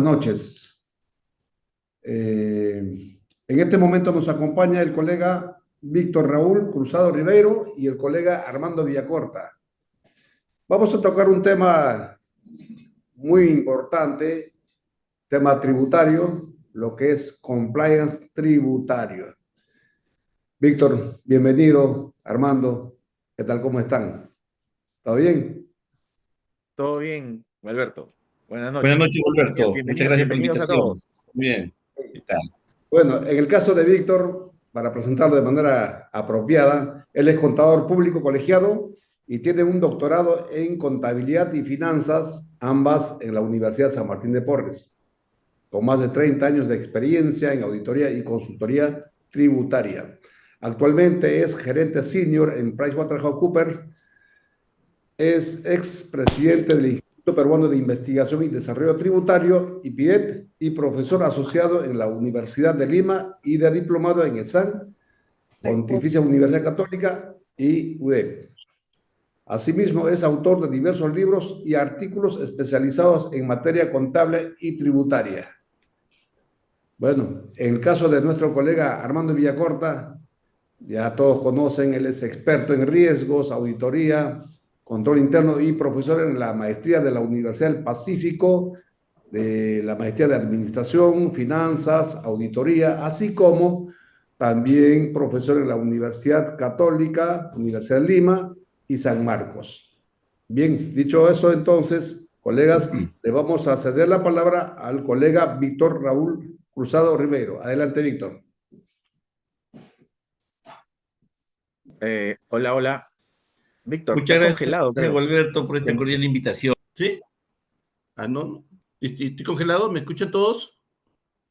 noches. En este momento nos acompaña el colega Víctor Raúl Cruzado Ribeiro y el colega Armando Villacorta. Vamos a tocar un tema muy importante, tema tributario, lo que es compliance tributario. Víctor, bienvenido. Armando, ¿qué tal? ¿Cómo están? ¿Todo bien? Todo bien, Alberto. Buenas Buenas noches. noches, Alberto. Muchas gracias por la Bienvenidos a invitación. todos. Muy bien. ¿Qué tal? Bueno, en el caso de Víctor, para presentarlo de manera apropiada, él es contador público colegiado y tiene un doctorado en contabilidad y finanzas, ambas en la Universidad San Martín de Porres, con más de 30 años de experiencia en auditoría y consultoría tributaria. Actualmente es gerente senior en PricewaterhouseCoopers, es expresidente del Instituto Peruano de Investigación y Desarrollo Tributario, IPIDET, y profesor asociado en la Universidad de Lima y de diplomado en ESAN, Pontificia Universidad Católica y UDEP. Asimismo, es autor de diversos libros y artículos especializados en materia contable y tributaria. Bueno, en el caso de nuestro colega Armando Villacorta, ya todos conocen, él es experto en riesgos, auditoría, control interno y profesor en la maestría de la Universidad del Pacífico, de la maestría de Administración, Finanzas, Auditoría, así como también profesor en la Universidad Católica, Universidad de Lima y San Marcos. Bien, dicho eso, entonces, colegas, le vamos a ceder la palabra al colega Víctor Raúl Cruzado Ribeiro. Adelante, Víctor. Hola, hola. Víctor, te Muchas has congelado, gracias, creo. Alberto, por esta cordial invitación. ¿Sí? Ah, no. ¿Estoy congelado? ¿Me escuchan todos?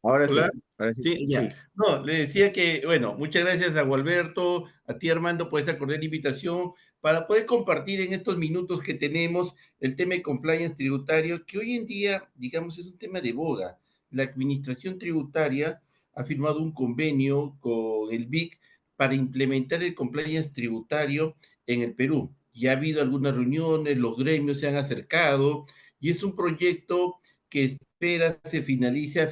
Ahora Hola. sí, ahora sí. Sí, ya. Sí. No, le decía que, bueno, muchas gracias a Gualberto, a ti, Armando, por esta cordial invitación para poder compartir en estos minutos que tenemos el tema de compliance tributario, que hoy en día, digamos, es un tema de boga. La Administración Tributaria ha firmado un convenio con el BIC para implementar el compliance tributario en el Perú. Ya ha habido algunas reuniones, los gremios se han acercado y es un proyecto que espera se finalice,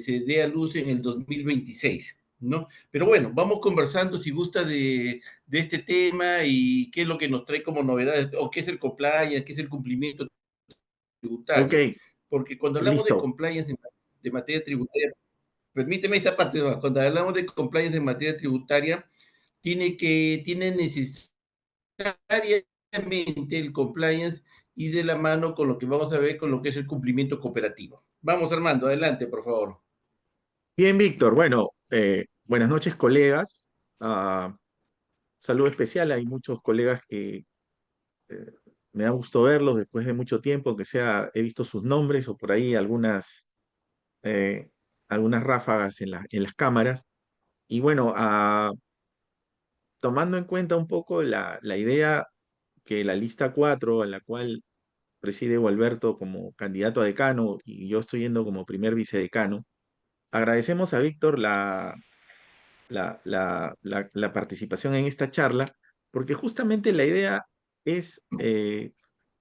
se dé a luz en el 2026, ¿no? Pero bueno, vamos conversando si gusta de este tema y qué es lo que nos trae como novedades, o qué es el compliance, qué es el cumplimiento Ok, tributario. Porque cuando hablamos de listo. compliance de materia tributaria, permíteme esta parte, ¿no? Cuando hablamos de compliance en materia tributaria, tiene necesariamente el compliance y de la mano con lo que vamos a ver con lo que es el cumplimiento cooperativo. Vamos, Armando, adelante, por favor. Bien, Víctor. Bueno, buenas noches, colegas. Saludo especial. Hay muchos colegas que eh, me da gusto verlos después de mucho tiempo, aunque sea, he visto sus nombres o por ahí eh, algunas ráfagas en las cámaras. Y bueno, tomando en cuenta un poco la idea que la lista 4 a la cual preside Gualberto como candidato a decano y yo estoy yendo como primer vicedecano, agradecemos a Víctor la participación en esta charla, porque justamente la idea es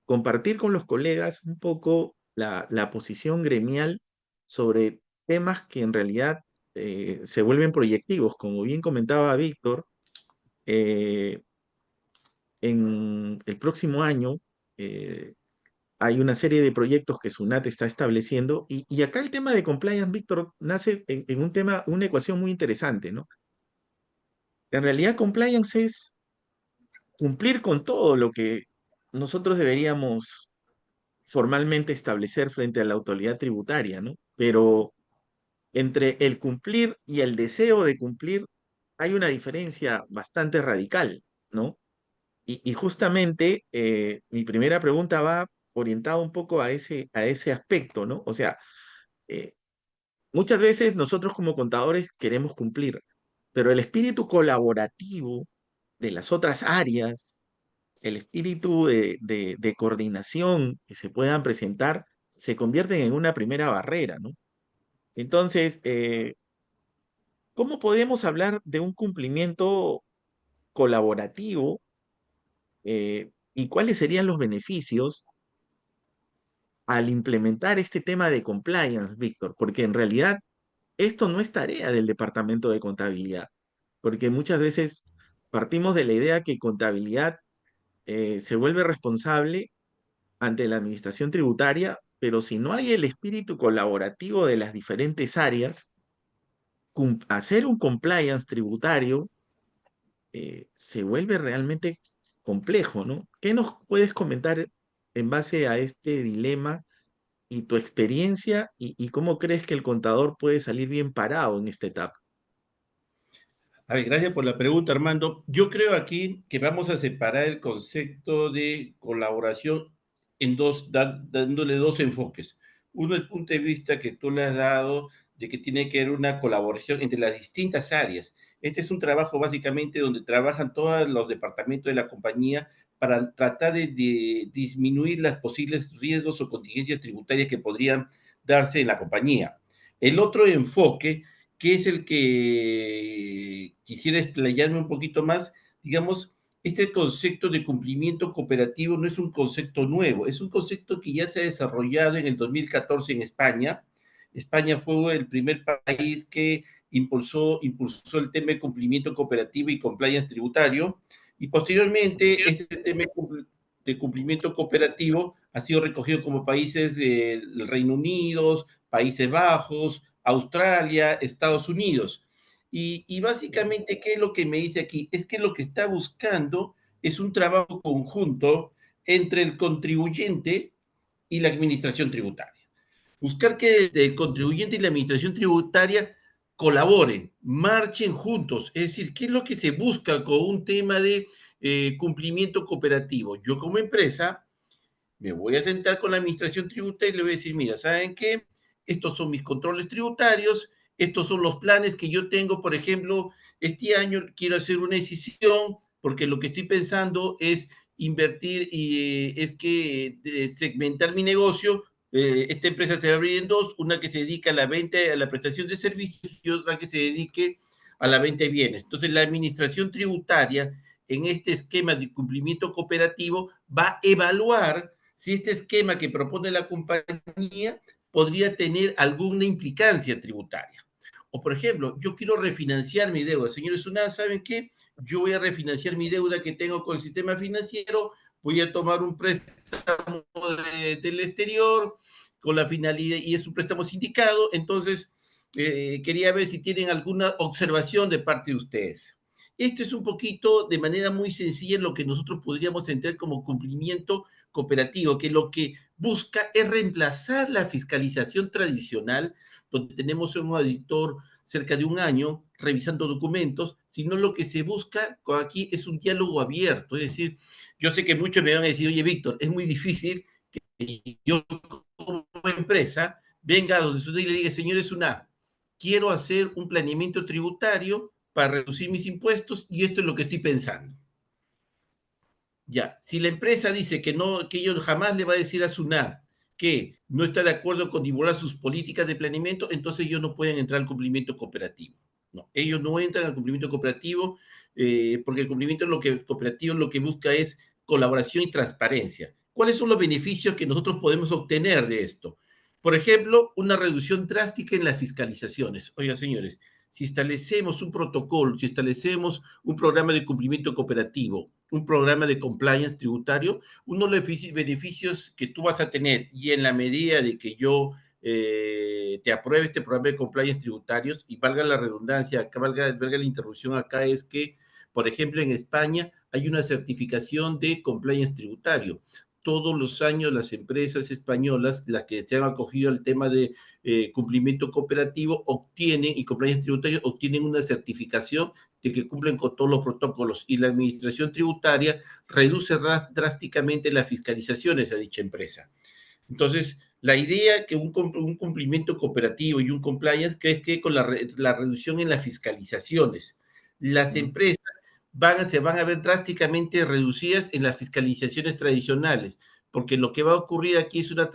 compartir con los colegas un poco la posición gremial sobre temas que en realidad se vuelven proyectivos. Como bien comentaba Víctor, eh, en el próximo año eh, hay una serie de proyectos que SUNAT está estableciendo y acá el tema de compliance, Víctor, nace en un tema, una ecuación muy interesante, ¿no? En realidad, compliance es cumplir con todo lo que nosotros deberíamos formalmente establecer frente a la autoridad tributaria, ¿no? Pero entre el cumplir y el deseo de cumplir hay una diferencia bastante radical, ¿no? Y justamente mi primera pregunta va orientada un poco a ese aspecto, ¿no? O sea, eh, muchas veces nosotros como contadores queremos cumplir, pero el espíritu colaborativo de las otras áreas, el espíritu de coordinación que se puedan presentar, se convierten en una primera barrera, ¿no? Entonces, ¿cómo podemos hablar de un cumplimiento colaborativo y cuáles serían los beneficios al implementar este tema de compliance, Víctor? Porque en realidad esto no es tarea del departamento de contabilidad, porque muchas veces partimos de la idea que contabilidad se vuelve responsable ante la administración tributaria, pero si no hay el espíritu colaborativo de las diferentes áreas, hacer un compliance tributario se vuelve realmente complejo, ¿no? ¿Qué nos puedes comentar en base a este dilema y tu experiencia y cómo crees que el contador puede salir bien parado en esta etapa? A ver, gracias por la pregunta, Armando. Yo creo aquí que vamos a separar el concepto de colaboración en dándole dos enfoques. Uno, el punto de vista que tú le has dado de que tiene que haber una colaboración entre las distintas áreas. Este es un trabajo básicamente donde trabajan todos los departamentos de la compañía para tratar de disminuir las posibles riesgos o contingencias tributarias que podrían darse en la compañía. El otro enfoque que es el que quisiera explayarme un poquito más, digamos, este concepto de cumplimiento cooperativo no es un concepto nuevo, es un concepto que ya se ha desarrollado en el 2014 en España. España fue el primer país que impulsó el tema de cumplimiento cooperativo y compliance tributario, y posteriormente este tema de cumplimiento cooperativo ha sido recogido como países del Reino Unido, Países Bajos, Australia, Estados Unidos. Y básicamente, ¿qué es lo que me dice aquí? Es que lo que está buscando es un trabajo conjunto entre el contribuyente y la administración tributaria. Buscar que el contribuyente y la administración tributaria colaboren, marchen juntos. Es decir, ¿qué es lo que se busca con un tema de cumplimiento cooperativo? Yo como empresa me voy a sentar con la administración tributaria y le voy a decir, mira, ¿saben qué? Estos son mis controles tributarios, estos son los planes que yo tengo, por ejemplo, este año quiero hacer una decisión porque lo que estoy pensando es invertir y es que segmentar mi negocio. Esta empresa se va a abrir en dos, una que se dedica a la venta, a la prestación de servicios y otra que se dedique a la venta de bienes. Entonces, la administración tributaria en este esquema de cumplimiento cooperativo va a evaluar si este esquema que propone la compañía podría tener alguna implicancia tributaria. O, por ejemplo, yo quiero refinanciar mi deuda. Señores UNAS, ¿saben qué? Yo voy a refinanciar mi deuda que tengo con el sistema financiero, voy a tomar un préstamo del exterior con la finalidad, y es un préstamo sindicado, entonces quería ver si tienen alguna observación de parte de ustedes. Esto es un poquito, de manera muy sencilla, lo que nosotros podríamos entender como cumplimiento cooperativo, que lo que busca es reemplazar la fiscalización tradicional, donde tenemos un auditor cerca de un año revisando documentos, sino lo que se busca aquí es un diálogo abierto. Es decir, yo sé que muchos me van a decir, oye, Víctor, es muy difícil que yo como empresa venga a donde usted y le diga, señores, quiero hacer un planeamiento tributario para reducir mis impuestos y esto es lo que estoy pensando. Ya, si la empresa dice que no, que ellos jamás le va a decir a SUNAT que no está de acuerdo con divulgar sus políticas de planeamiento, entonces ellos no pueden entrar al cumplimiento cooperativo. No, ellos no entran al cumplimiento cooperativo porque el cumplimiento cooperativo lo que busca es colaboración y transparencia. ¿Cuáles son los beneficios que nosotros podemos obtener de esto? Por ejemplo, una reducción drástica en las fiscalizaciones. Oiga, señores, si establecemos un protocolo, si establecemos un programa de cumplimiento cooperativo, un programa de compliance tributario, uno de los beneficios que tú vas a tener, y en la medida de que yo te apruebe este programa de compliance tributarios, y valga la redundancia, valga la interrupción acá, es que, por ejemplo, en España hay una certificación de compliance tributario. Todos los años las empresas españolas, las que se han acogido al tema de cumplimiento cooperativo, obtienen, y compliance tributario, obtienen una certificación de que cumplen con todos los protocolos, y la administración tributaria reduce drásticamente las fiscalizaciones a dicha empresa. Entonces, la idea que un cumplimiento cooperativo y un compliance que es que con la reducción en las fiscalizaciones, las empresas se van a ver drásticamente reducidas en las fiscalizaciones tradicionales, porque lo que va a ocurrir aquí es una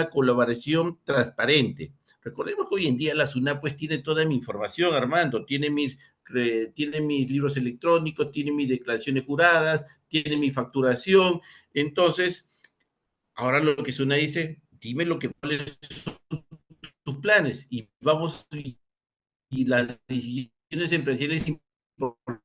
colaboración transparente. Recordemos que hoy en día la SUNAT pues tiene toda mi información, Armando, tiene mis tiene mis libros electrónicos, tiene mis declaraciones juradas, tiene mi facturación. Entonces, ahora lo que Suna dice, dime lo que cuáles son tus planes y vamos, y las decisiones empresariales importantes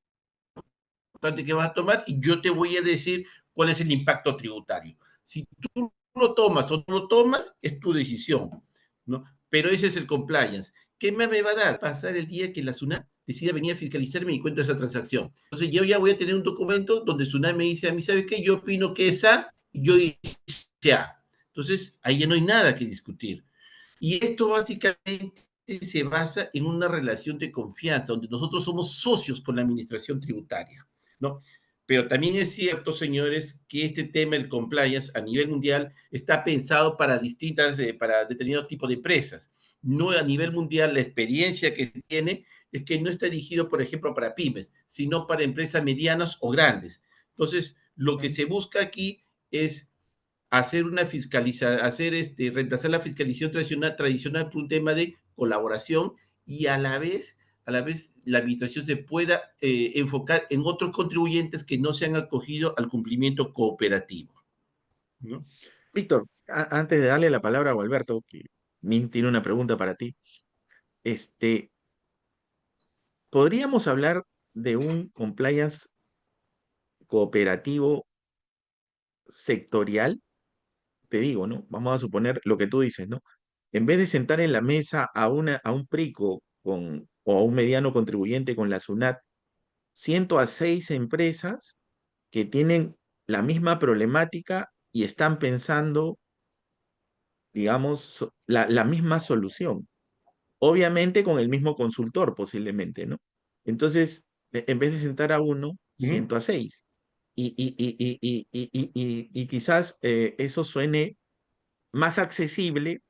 que vas a tomar y yo te voy a decir cuál es el impacto tributario. Si tú lo tomas o no lo tomas, es tu decisión, ¿no? Pero ese es el compliance. ¿Qué más me va a dar? Pasar el día que la SUNAT decida venir a fiscalizarme y encuentro esa transacción. Entonces yo ya voy a tener un documento donde SUNAT me dice a mí, ¿sabes qué? Yo opino que es A, yo hice A. Entonces ahí ya no hay nada que discutir. Y esto básicamente se basa en una relación de confianza, donde nosotros somos socios con la administración tributaria, ¿no? Pero también es cierto, señores, que este tema del compliance a nivel mundial está pensado para para determinados tipos de empresas. No a nivel mundial, la experiencia que se tiene es que no está dirigido, por ejemplo, para pymes, sino para empresas medianas o grandes. Entonces, lo que se busca aquí es hacer una reemplazar la fiscalización tradicional por un tema de colaboración y a la vez la administración se pueda enfocar en otros contribuyentes que no se han acogido al cumplimiento cooperativo, ¿no? Víctor, antes de darle la palabra a Gualberto, que Min tiene una pregunta para ti, este, ¿podríamos hablar de un compliance cooperativo sectorial? Te digo, ¿no? Vamos a suponer lo que tú dices, ¿no? En vez de sentar en la mesa a un PRICO o a un mediano contribuyente con la SUNAT, siento a 6 empresas que tienen la misma problemática y están pensando, digamos, la misma solución. Obviamente con el mismo consultor posiblemente, ¿no? Entonces, en vez de sentar a uno, Ujú. siento a 6. Y quizás eso suene más accesible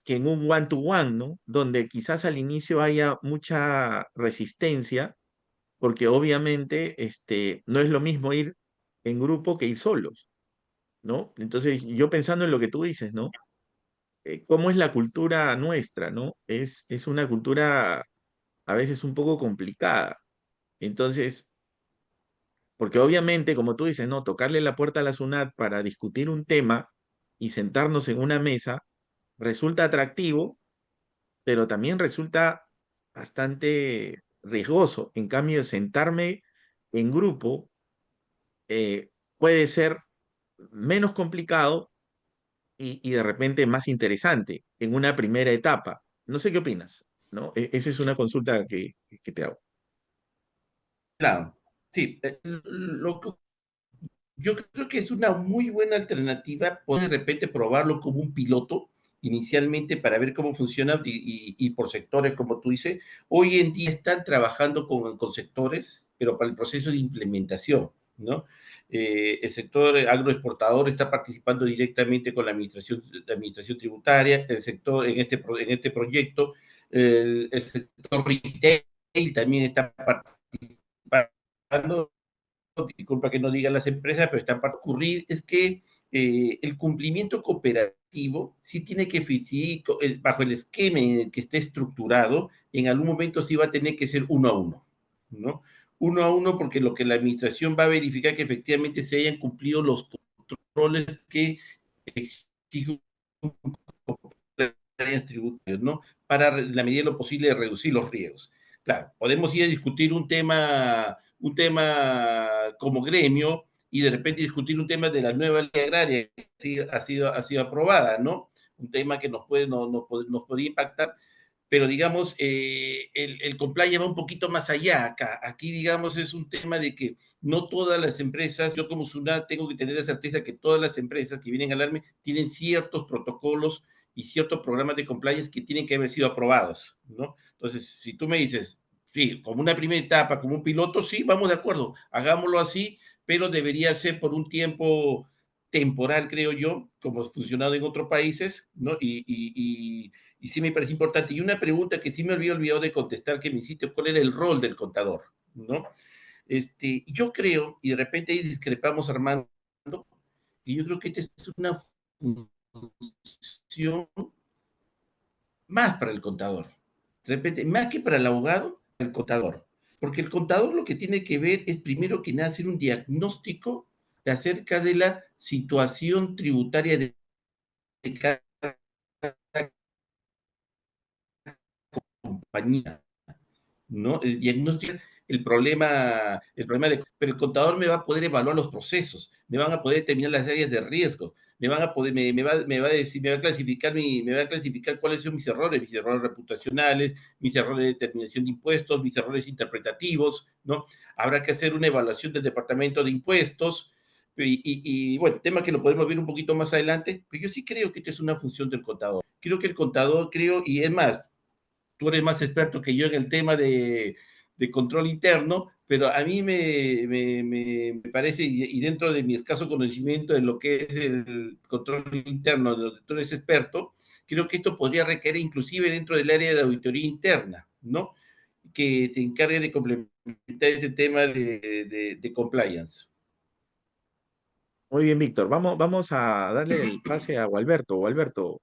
que en un one-to-one, ¿no? Donde quizás al inicio haya mucha resistencia, porque obviamente no es lo mismo ir en grupo que ir solos, ¿no? Entonces, yo pensando en lo que tú dices, ¿no? ¿Cómo es la cultura nuestra, ¿no? Es una cultura a veces un poco complicada. Entonces, porque obviamente, como tú dices, ¿no? Tocarle la puerta a la SUNAT para discutir un tema y sentarnos en una mesa resulta atractivo, pero también resulta bastante riesgoso. En cambio, sentarme en grupo puede ser menos complicado y de repente más interesante en una primera etapa. No sé qué opinas, ¿no? Esa es una consulta que te hago. Claro, sí. Yo creo que es una muy buena alternativa poder de repente probarlo como un piloto inicialmente para ver cómo funciona y por sectores, como tú dices. Hoy en día están trabajando con sectores, pero para el proceso de implementación, ¿no? El sector agroexportador está participando directamente con la administración tributaria, el sector en este proyecto, el sector retail también está participando, disculpa que no digan las empresas, pero están para ocurrir, es que el cumplimiento cooperativo sí tiene que, sí, bajo el esquema en el que esté estructurado, en algún momento sí va a tener que ser uno a uno, ¿no? Uno a uno, porque lo que la administración va a verificar que efectivamente se hayan cumplido los controles que exigen tributarios, ¿no? Para la medida de lo posible reducir los riesgos. Claro, podemos ir a discutir un tema como gremio y de repente discutir un tema de la nueva ley agraria que ha sido aprobada, ¿no? Un tema que nos podría impactar, pero digamos, el compliance va un poquito más allá acá. Aquí, digamos, es un tema de que no todas las empresas, yo como SUNAT tengo que tener la certeza que todas las empresas que vienen a alarme tienen ciertos protocolos y ciertos programas de compliance que tienen que haber sido aprobados, ¿no? Entonces, si tú me dices, sí, como una primera etapa, como un piloto, sí, vamos de acuerdo, hagámoslo así, pero debería ser por un tiempo temporal, creo yo, como ha funcionado en otros países, ¿no? Y sí me parece importante. Y una pregunta que sí me había olvidado de contestar que me hiciste, ¿cuál era el rol del contador? ¿No? Yo creo, y de repente ahí discrepamos, Armando, y yo creo que esta es una función más para el contador. De repente, más que para el abogado, al contador. Porque el contador lo que tiene que ver es primero que nada hacer un diagnóstico acerca de la situación tributaria de cada compañía, ¿no? Diagnosticar el problema pero el contador me va a poder evaluar los procesos, me van a poder determinar las áreas de riesgo, me van a poder, me va a decir, me va a clasificar cuáles son mis errores reputacionales, mis errores de determinación de impuestos, mis errores interpretativos, ¿no? Habrá que hacer una evaluación del departamento de impuestos, bueno, tema que lo podemos ver un poquito más adelante, pero yo sí creo que esta es una función del contador. Creo que el contador, y es más, tú eres más experto que yo en el tema de control interno, pero a mí me parece, y dentro de mi escaso conocimiento de lo que es el control interno, de donde tú eres experto, creo que esto podría requerir inclusive dentro del área de auditoría interna, ¿no? Que se encargue de complementar este tema de compliance. Muy bien, Víctor. Vamos a darle el pase a Gualberto. Gualberto,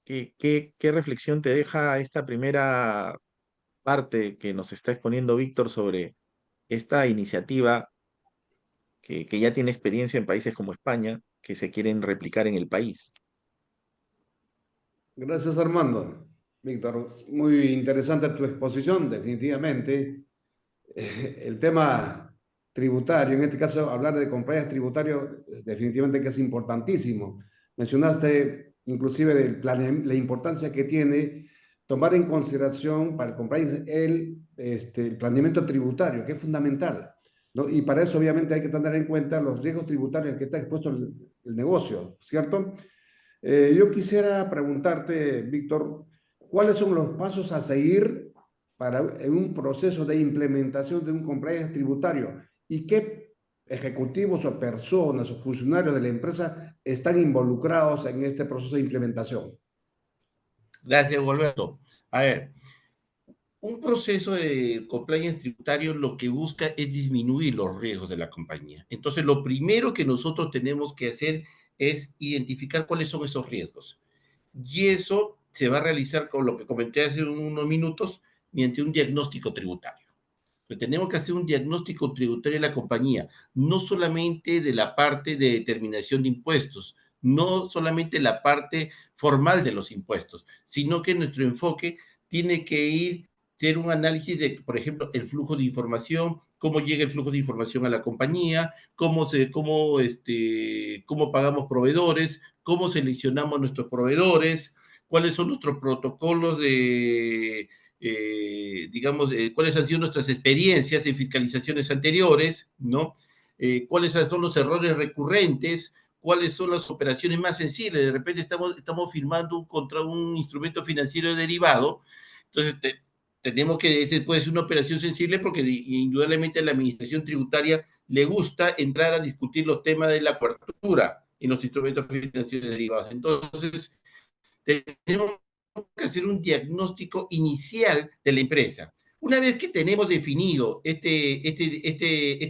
¿qué reflexión te deja esta primera parte que nos está exponiendo Víctor sobre esta iniciativa que ya tiene experiencia en países como España, que se quieren replicar en el país? Gracias, Armando. Víctor, muy interesante tu exposición, definitivamente. El tema tributario, en este caso hablar de compliance tributario, definitivamente que es importantísimo. Mencionaste inclusive la importancia que tiene tomar en consideración para el compliance el planeamiento tributario, que es fundamental, ¿no? Y para eso obviamente hay que tener en cuenta los riesgos tributarios que está expuesto el negocio, ¿cierto? Yo quisiera preguntarte, Víctor, ¿cuáles son los pasos a seguir en un proceso de implementación de un compliance tributario? ¿Y qué ejecutivos o personas o funcionarios de la empresa están involucrados en este proceso de implementación? Gracias, Alberto. A ver, un proceso de compliance tributario lo que busca es disminuir los riesgos de la compañía. Entonces, lo primero que nosotros tenemos que hacer es identificar cuáles son esos riesgos. Y eso se va a realizar con lo que comenté hace unos minutos, mediante un diagnóstico tributario. Entonces, tenemos que hacer un diagnóstico tributario de la compañía, no solamente de la parte de determinación de impuestos, no solamente la parte formal de los impuestos, sino que nuestro enfoque tiene que ir ser un análisis de, por ejemplo, el flujo de información, cómo llega el flujo de información a la compañía, cómo pagamos proveedores, cómo seleccionamos nuestros proveedores, cuáles son nuestros protocolos cuáles han sido nuestras experiencias en fiscalizaciones anteriores, ¿no? Cuáles son los errores recurrentes, cuáles son las operaciones más sensibles. De repente estamos firmando contra un instrumento financiero derivado, entonces tenemos que, ese puede ser una operación sensible porque indudablemente a la administración tributaria le gusta entrar a discutir los temas de la cobertura en los instrumentos financieros derivados. Entonces, tenemos que hacer un diagnóstico inicial de la empresa. Una vez que tenemos definido este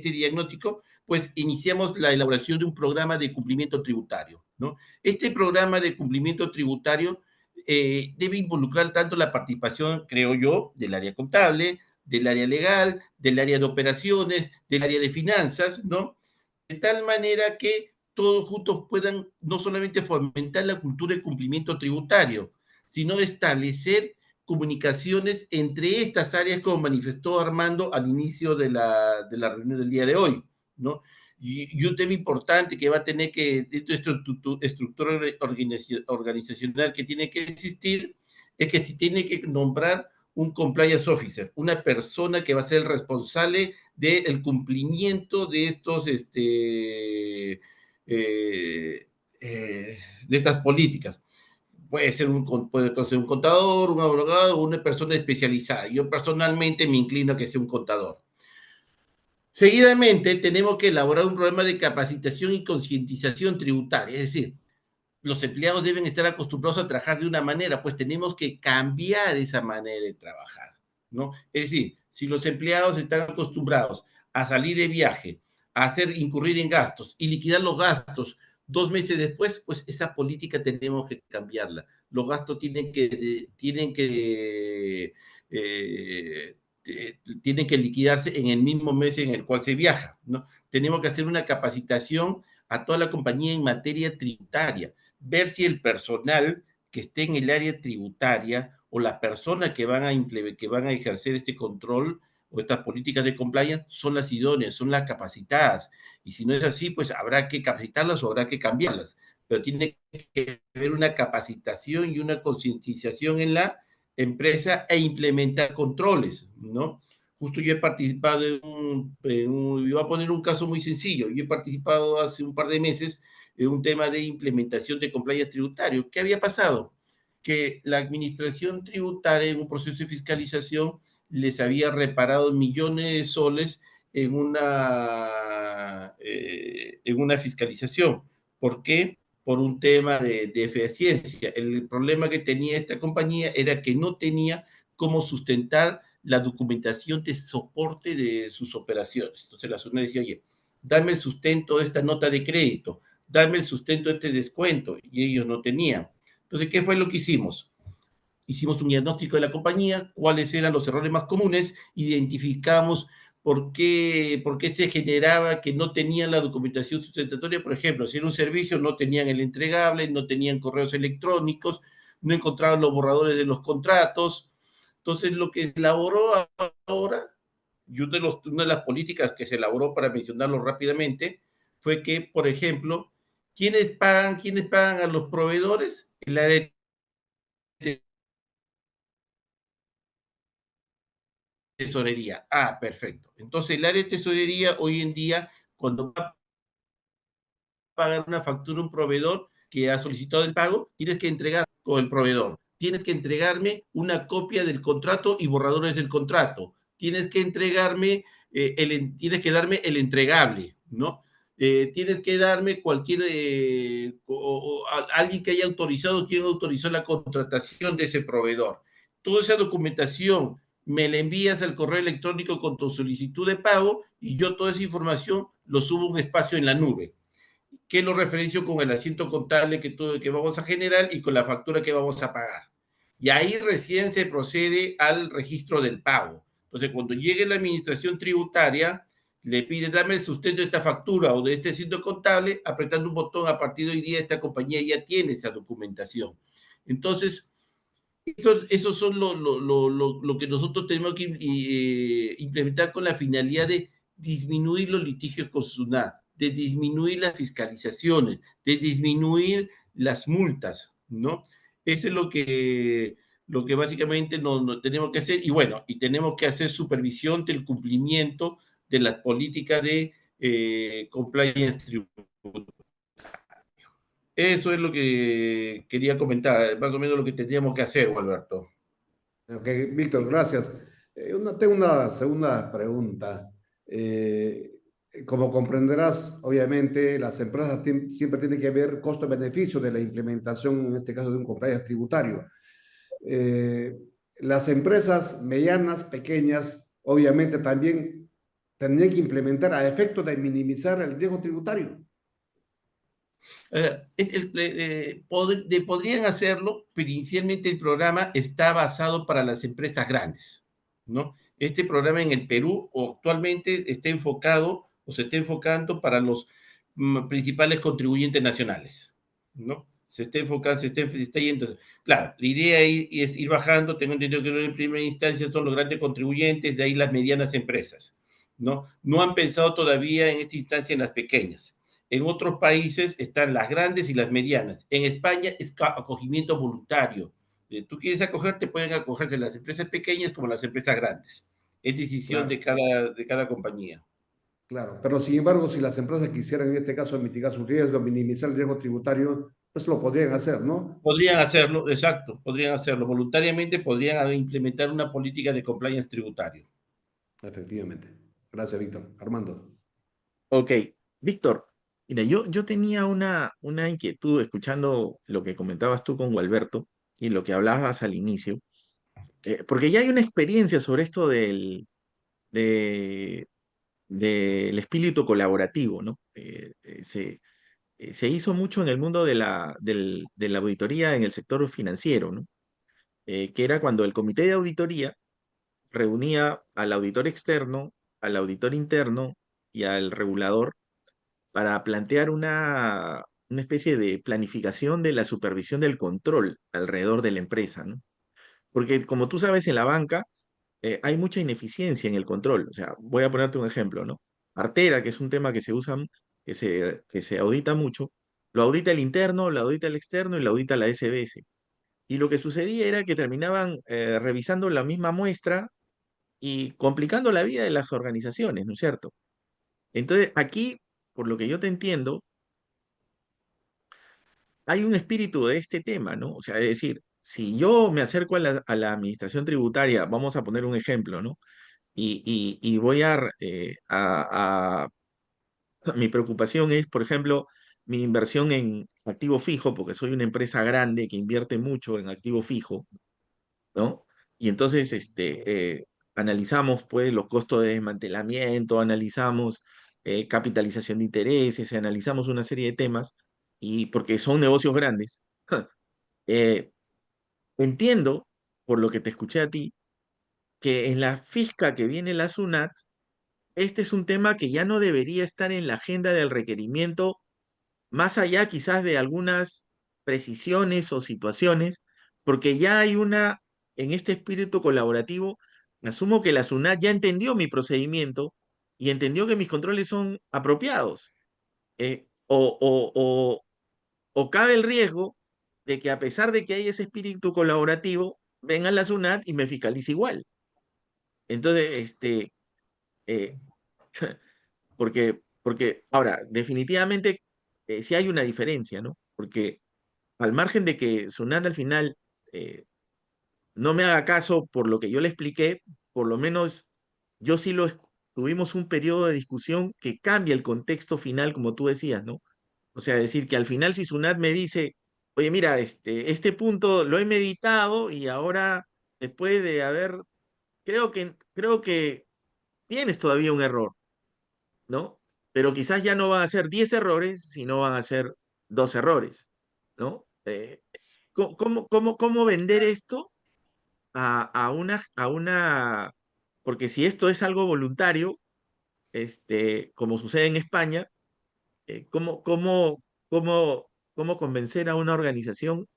diagnóstico, pues iniciamos la elaboración de un programa de cumplimiento tributario, ¿no? Este programa de cumplimiento tributario debe involucrar tanto la participación, creo yo, del área contable, del área legal, del área de operaciones, del área de finanzas, ¿no? De tal manera que todos juntos puedan no solamente fomentar la cultura de cumplimiento tributario, sino establecer comunicaciones entre estas áreas, como manifestó Armando al inicio de la reunión del día de hoy, ¿no? Y un tema importante que va a tener que, esta estructura organizacional que tiene que existir, es que se tiene que nombrar un compliance officer, una persona que va a ser el responsable del cumplimiento de estos, de estas políticas. Puede ser un contador, un abogado o una persona especializada. Yo personalmente me inclino a que sea un contador. Seguidamente, tenemos que elaborar un programa de capacitación y concientización tributaria, es decir, los empleados deben estar acostumbrados a trabajar de una manera, pues tenemos que cambiar esa manera de trabajar, ¿no? Es decir, si los empleados están acostumbrados a salir de viaje, a hacer incurrir en gastos y liquidar los gastos 2 meses después, pues esa política tenemos que cambiarla. Los gastos tienen que tienen que liquidarse en el mismo mes en el cual se viaja, ¿no? Tenemos que hacer una capacitación a toda la compañía en materia tributaria, ver si el personal que esté en el área tributaria o las personas que van a ejercer este control o estas políticas de compliance son las idóneas, son las capacitadas. Y si no es así, pues habrá que capacitarlas o habrá que cambiarlas. Pero tiene que haber una capacitación y una concientización en la empresa e implementar controles, ¿no? Justo yo he participado yo voy a poner un caso muy sencillo, yo he participado hace un par de meses en un tema de implementación de compliance tributario. ¿Qué había pasado? Que la administración tributaria en un proceso de fiscalización les había reparado millones de soles en una fiscalización. ¿Por qué? Por un tema de eficiencia. El problema que tenía esta compañía era que no tenía cómo sustentar la documentación de soporte de sus operaciones. Entonces la SUNAT decía, oye, dame el sustento de esta nota de crédito, dame el sustento de este descuento, y ellos no tenían. Entonces, ¿qué fue lo que hicimos? Hicimos un diagnóstico de la compañía, cuáles eran los errores más comunes, identificamos por qué se generaba que no tenían la documentación sustentatoria. Por ejemplo, si era un servicio, no tenían el entregable, no tenían correos electrónicos, no encontraban los borradores de los contratos. Entonces, lo que se elaboró ahora, y una de las políticas que se elaboró, para mencionarlo rápidamente, fue que, por ejemplo, quiénes pagan a los proveedores? El área de tesorería. Ah, perfecto. Entonces, el área de tesorería hoy en día, cuando va a pagar una factura a un proveedor que ha solicitado el pago, tienes que entregar con el proveedor. Tienes que entregarme una copia del contrato y borradores del contrato. Tienes que entregarme, tienes que darme el entregable, ¿no? Tienes que darme alguien que haya autorizado, quien autorizó la contratación de ese proveedor. Toda esa documentación me la envías al correo electrónico con tu solicitud de pago y yo toda esa información lo subo a un espacio en la nube, que lo referencio con el asiento contable que vamos a generar y con la factura que vamos a pagar. Y ahí recién se procede al registro del pago. Entonces, cuando llegue la administración tributaria, le pide, dame el sustento de esta factura o de este asiento contable, apretando un botón. A partir de hoy día esta compañía ya tiene esa documentación. Entonces, eso son lo que nosotros tenemos que implementar con la finalidad de disminuir los litigios con SUNAT, de disminuir las fiscalizaciones, de disminuir las multas, ¿no? Eso es lo que básicamente no tenemos que hacer. Y bueno, y tenemos que hacer supervisión del cumplimiento de las políticas de compliance tributaria. Eso es lo que quería comentar, más o menos lo que tendríamos que hacer, Alberto. Ok, Víctor, gracias. Tengo una segunda pregunta. Como comprenderás, obviamente, las empresas siempre tienen que ver costo-beneficio de la implementación, en este caso, de un compliance tributario. Eh, las empresas medianas, pequeñas, obviamente también tendrían que implementar a efecto de minimizar el riesgo tributario. Podrían hacerlo, pero inicialmente el programa está basado para las empresas grandes, ¿no? Este programa en el Perú actualmente está enfocado o se está enfocando para los principales contribuyentes nacionales, ¿no? Se está yendo. Claro, la idea es ir bajando. Tengo entendido que en primera instancia son los grandes contribuyentes, de ahí las medianas empresas, ¿no? No han pensado todavía en esta instancia en las pequeñas. En otros países están las grandes y las medianas. En España es acogimiento voluntario. Tú quieres acogerte, pueden acogerse las empresas pequeñas como las empresas grandes. Es decisión Claro, de cada compañía. claro. Pero sin embargo, si las empresas quisieran en este caso mitigar su riesgo, minimizar el riesgo tributario, pues lo podrían hacer, ¿no? Podrían hacerlo, exacto, podrían hacerlo. Voluntariamente podrían implementar una política de compliance tributario. Efectivamente. Gracias, Víctor. Armando. Ok, Víctor, mira, yo tenía una inquietud escuchando lo que comentabas tú con Gualberto y lo que hablabas al inicio, porque ya hay una experiencia sobre esto de- del espíritu colaborativo, ¿no? Se hizo mucho en el mundo de la auditoría en el sector financiero, ¿no? Que era cuando el comité de auditoría reunía al auditor externo, al auditor interno y al regulador para plantear una especie de planificación de la supervisión del control alrededor de la empresa, ¿no? Porque como tú sabes, en la banca hay mucha ineficiencia en el control. O sea, voy a ponerte un ejemplo, ¿no? Artera, que es un tema que se usa, que se audita mucho, lo audita el interno, lo audita el externo y lo audita la SBS. Y lo que sucedía era que terminaban revisando la misma muestra y complicando la vida de las organizaciones, ¿no es cierto? Entonces, aquí, por lo que yo te entiendo, hay un espíritu de este tema, ¿no? O sea, es decir, si yo me acerco a la administración tributaria, vamos a poner un ejemplo, ¿no? Y voy mi preocupación es, por ejemplo, mi inversión en activo fijo, porque soy una empresa grande que invierte mucho en activo fijo, ¿no? Y entonces analizamos pues los costos de desmantelamiento, analizamos capitalización de intereses, analizamos una serie de temas, y porque son negocios grandes. eh, Entiendo, por lo que te escuché a ti, que en la fisca que viene la SUNAT, este es un tema que ya no debería estar en la agenda del requerimiento, más allá quizás de algunas precisiones o situaciones, porque ya hay en este espíritu colaborativo, asumo que la SUNAT ya entendió mi procedimiento y entendió que mis controles son apropiados. eh, o, o, o, o cabe el riesgo de que a pesar de que hay ese espíritu colaborativo, venga la SUNAT y me fiscalice igual. Entonces, eh, porque ahora, definitivamente, sí hay una diferencia, ¿no? Porque al margen de que SUNAT al final no me haga caso por lo que yo le expliqué, por lo menos yo sí tuvimos un periodo de discusión que cambia el contexto final, como tú decías, ¿no? O sea, decir que al final si SUNAT me dice, oye, mira, este punto lo he meditado y ahora, después de haber, creo que tienes todavía un error, ¿no? Pero quizás ya no van a ser 10 errores, sino van a ser 2 errores, ¿no? ¿Cómo vender esto porque si esto es algo voluntario, como sucede en España, eh, ¿cómo, cómo, cómo convencer a una organización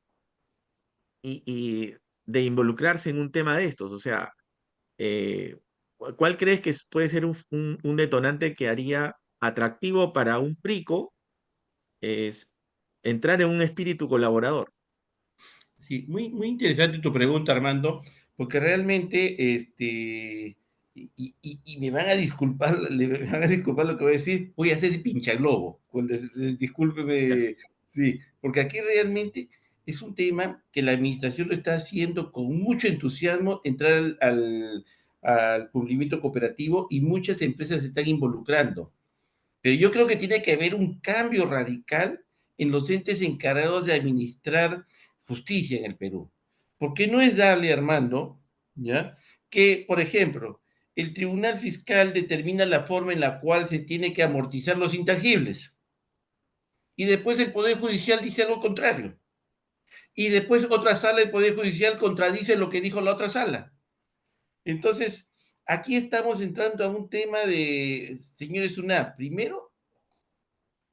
y de involucrarse en un tema de estos? O sea, ¿cuál crees que puede ser un detonante que haría atractivo para un PRICO es entrar en un espíritu colaborador? Sí, muy interesante tu pregunta, Armando, porque realmente, y me van a disculpar, me van a disculpar lo que voy a decir, voy a hacer de pinchaglobo, discúlpeme, sí, porque aquí realmente es un tema que la administración lo está haciendo con mucho entusiasmo, entrar al cumplimiento cooperativo y muchas empresas se están involucrando. Pero yo creo que tiene que haber un cambio radical en los entes encargados de administrar justicia en el Perú. Porque no es darle, Armando, ¿ya? Que, por ejemplo, el Tribunal Fiscal determina la forma en la cual se tiene que amortizar los intangibles. Y después el Poder Judicial dice algo contrario. Y después otra sala del Poder Judicial contradice lo que dijo la otra sala. Entonces, aquí estamos entrando a un tema de, señores UNA, primero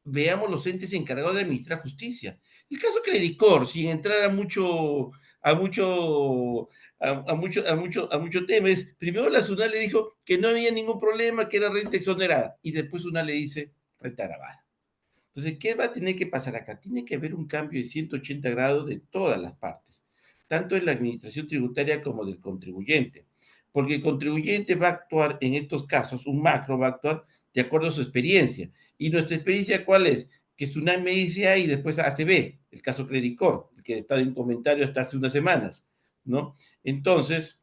veamos los entes encargados de administrar justicia. El caso Credicor, sin entrar a mucho, a mucho temas, primero la SUNAT le dijo que no había ningún problema, que era renta exonerada, y después SUNAT le dice renta grabada. Entonces, ¿qué va a tener que pasar acá? Tiene que haber un cambio de 180 grados de todas las partes, tanto en la administración tributaria como del contribuyente, porque el contribuyente va a actuar en estos casos, un macro va a actuar de acuerdo a su experiencia. ¿Y nuestra experiencia cuál es? Que Tsunami me dice A y después ACB, el caso Credicor, el que está en un comentario hasta hace unas semanas, ¿no? Entonces,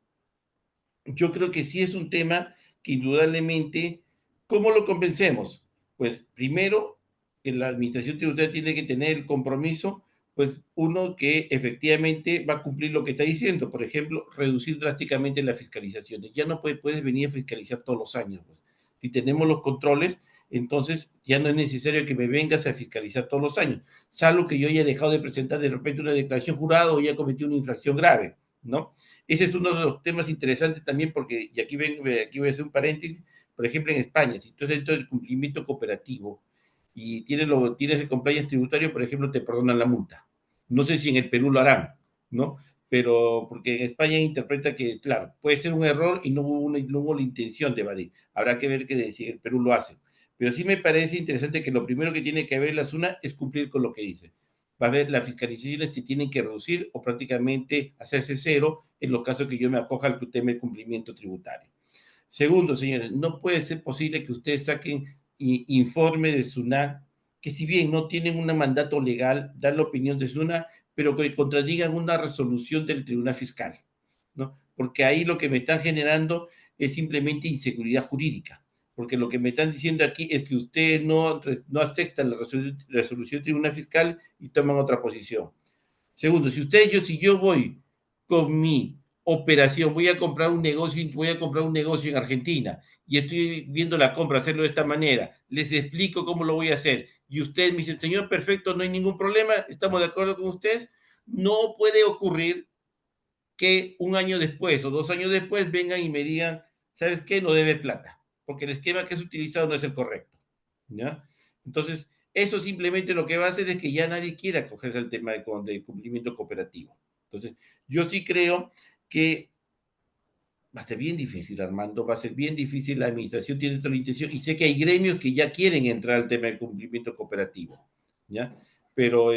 yo creo que sí es un tema que indudablemente, ¿cómo lo convencemos? Pues primero, que la administración tributaria tiene que tener el compromiso, pues uno que efectivamente va a cumplir lo que está diciendo, por ejemplo, reducir drásticamente las fiscalizaciones. Ya no puedes venir a fiscalizar todos los años. Pues. Si tenemos los controles, entonces ya no es necesario que me vengas a fiscalizar todos los años, salvo que yo haya dejado de presentar de repente una declaración jurada o haya cometido una infracción grave. ¿no? Ese es uno de los temas interesantes también porque, y aquí voy a hacer un paréntesis, por ejemplo, en España, si tú estás dentro del cumplimiento cooperativo y tienes el compliance tributario, por ejemplo, te perdonan la multa. No sé si en el Perú lo harán, ¿no? Pero porque en España interpreta que, claro, puede ser un error y no hubo la intención de evadir. Habrá que ver que si el Perú lo hace. Pero sí me parece interesante que lo primero que tiene que ver la SUNAT es cumplir con lo que dice. Va a haber las fiscalizaciones que tienen que reducir o prácticamente hacerse cero en los casos que yo me acoja al tema del cumplimiento tributario. Segundo, señores, no puede ser posible que ustedes saquen informe de SUNAT, que si bien no tienen un mandato legal, dan la opinión de SUNAT, pero que contradigan una resolución del Tribunal Fiscal, ¿no? Porque ahí lo que me están generando es simplemente inseguridad jurídica, porque lo que me están diciendo aquí es que ustedes no aceptan la resolución del Tribunal Fiscal y toman otra posición. Segundo, si yo voy con mi operación, voy a comprar un negocio en Argentina y estoy viendo la compra, hacerlo de esta manera, les explico cómo lo voy a hacer y ustedes me dicen, señor, perfecto, no hay ningún problema, estamos de acuerdo con ustedes, no puede ocurrir que un año después o 2 años después vengan y me digan, ¿sabes qué? No debe plata, porque el esquema que has utilizado no es el correcto, ¿ya? Entonces, eso simplemente lo que va a hacer es que ya nadie quiera acogerse al tema de cumplimiento cooperativo. Entonces, yo sí creo que va a ser bien difícil, Armando, va a ser bien difícil, la administración tiene toda la intención y sé que hay gremios que ya quieren entrar al tema del cumplimiento cooperativo, ¿ya? Pero,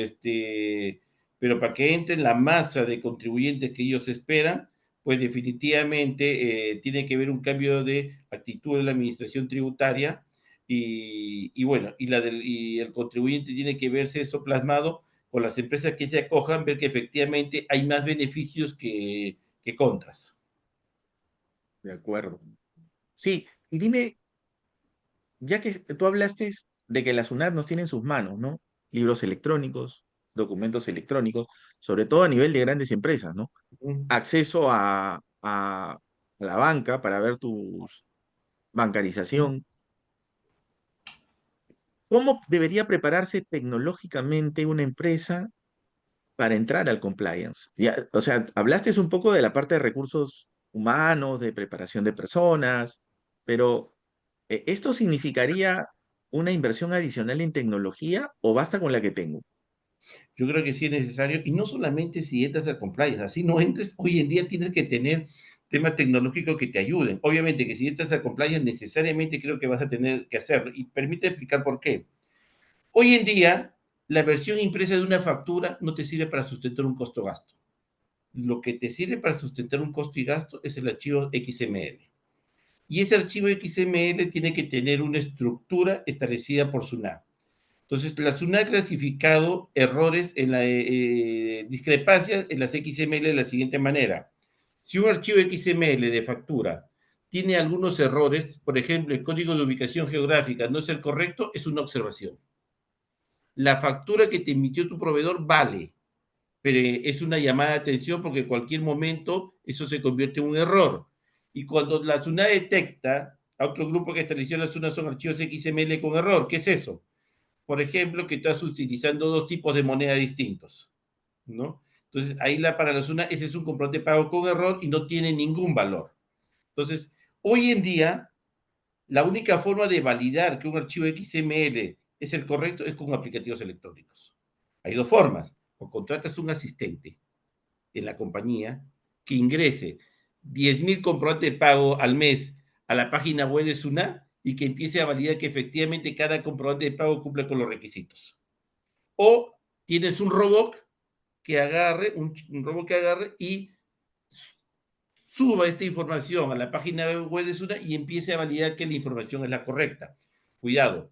pero para que entre en la masa de contribuyentes que ellos esperan, pues definitivamente tiene que haber un cambio de actitud de la administración tributaria y bueno, y el contribuyente tiene que verse eso plasmado con las empresas que se acojan, ver que efectivamente hay más beneficios que contras. De acuerdo. Sí, y dime, ya que tú hablaste de que la SUNAT nos tiene en sus manos, ¿no? Libros electrónicos, documentos electrónicos, sobre todo a nivel de grandes empresas, ¿no? Acceso a la banca para ver tu bancarización. ¿Cómo debería prepararse tecnológicamente una empresa para entrar al compliance? Ya, o sea, hablaste un poco de la parte de recursos humanos, de preparación de personas, pero ¿esto significaría una inversión adicional en tecnología o basta con la que tengo? Yo creo que sí es necesario, y no solamente si entras al compliance, así no entres, hoy en día tienes que tener temas tecnológicos que te ayuden. Obviamente que si entras al compliance, necesariamente creo que vas a tener que hacerlo, y permite explicar por qué. Hoy en día, la versión impresa de una factura no te sirve para sustentar un costo-gasto. Lo que te sirve para sustentar un costo y gasto es el archivo XML. Y ese archivo XML tiene que tener una estructura establecida por SUNAT. Entonces, la SUNAT ha clasificado errores en la discrepancias en las XML de la siguiente manera. Si un archivo XML de factura tiene algunos errores, por ejemplo, el código de ubicación geográfica no es el correcto, es una observación. La factura que te emitió tu proveedor vale, pero es una llamada de atención porque en cualquier momento eso se convierte en un error. Y cuando la SUNAT detecta a otro grupo que estableció la SUNAT son archivos XML con error, ¿qué es eso? Por ejemplo, que estás utilizando dos tipos de moneda distintos, ¿no? Entonces, ahí para la SUNAT ese es un comprobante de pago con error y no tiene ningún valor. Entonces, hoy en día, la única forma de validar que un archivo XML es el correcto es con aplicativos electrónicos. Hay dos formas. O contratas un asistente en la compañía que ingrese 10.000 comprobantes de pago al mes a la página web de SUNAT y que empiece a validar que efectivamente cada comprobante de pago cumple con los requisitos. O tienes un robot que agarre, un robot que agarre y suba esta información a la página web de SUNAT y empiece a validar que la información es la correcta. Cuidado,